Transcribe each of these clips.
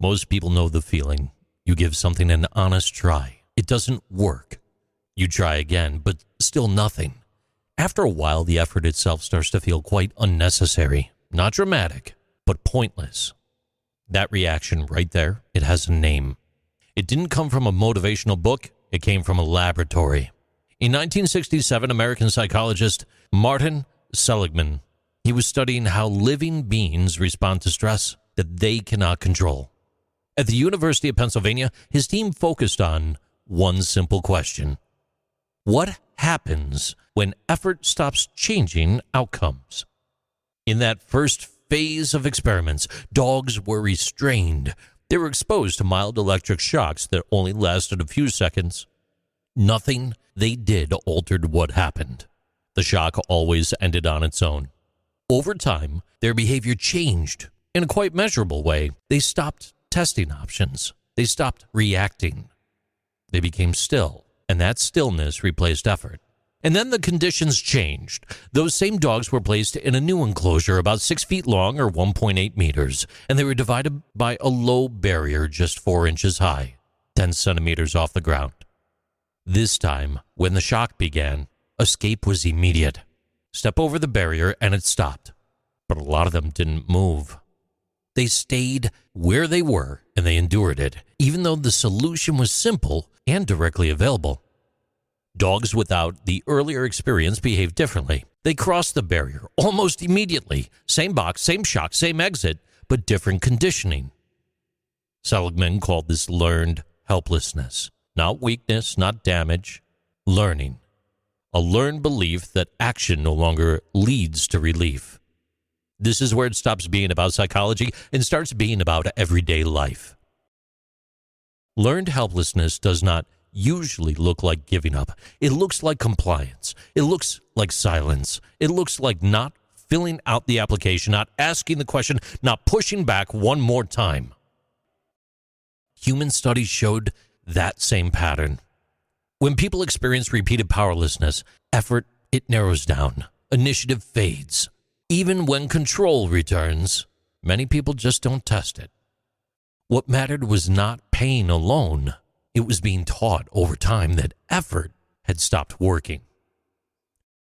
Most people know the feeling. You give something an honest try. It doesn't work. You try again, but still nothing. After a while, the effort itself starts to feel quite unnecessary. Not dramatic, but pointless. That reaction right there, it has a name. It didn't come from a motivational book. It came from a laboratory. In 1967, American psychologist Martin Seligman, he was studying how living beings respond to stress that they cannot control. At the University of Pennsylvania, his team focused on one simple question. What happens when effort stops changing outcomes? In that first phase of experiments, dogs were restrained. They were exposed to mild electric shocks that only lasted a few seconds. Nothing they did altered what happened. The shock always ended on its own. Over time, their behavior changed in a quite measurable way. They stopped testing options. They stopped reacting. They became still, and that stillness replaced effort. And then the conditions changed. Those same dogs were placed in a new enclosure about 6 feet long or 1.8 meters, and they were divided by a low barrier just 4 inches high, 10 centimeters off the ground. This time, when the shock began, escape was immediate. Step over the barrier and it stopped. But a lot of them didn't move. They stayed where they were and they endured it, even though the solution was simple and directly available. Dogs without the earlier experience behaved differently. They crossed the barrier almost immediately. Same box, same shock, same exit, but different conditioning. Seligman called this learned helplessness. Not weakness, not damage, learning. A learned belief that action no longer leads to relief. This is where it stops being about psychology and starts being about everyday life. Learned helplessness does not usually look like giving up. It looks like compliance. It looks like silence. It looks like not filling out the application, not asking the question, not pushing back one more time. Human studies showed that same pattern. When people experience repeated powerlessness, effort, it narrows down. Initiative fades. Even when control returns, many people just don't test it. What mattered was not pain alone. It was being taught over time that effort had stopped working.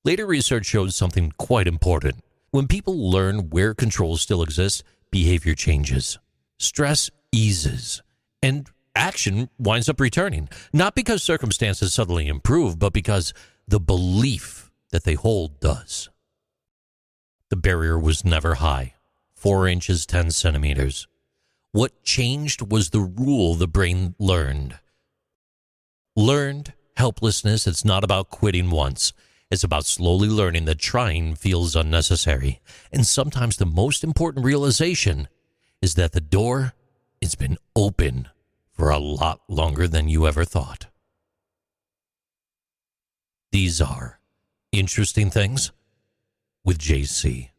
Later research showed something quite important. When people learn where control still exists, behavior changes. Stress eases, and action winds up returning. Not because circumstances suddenly improve, but because the belief that they hold does. The barrier was never high, 4 inches, 10 centimeters. What changed was the rule the brain learned. Learned helplessness, it's not about quitting once. It's about slowly learning that trying feels unnecessary. And sometimes the most important realization is that the door, it's been open for a lot longer than you ever thought. These are Interesting Things with JC.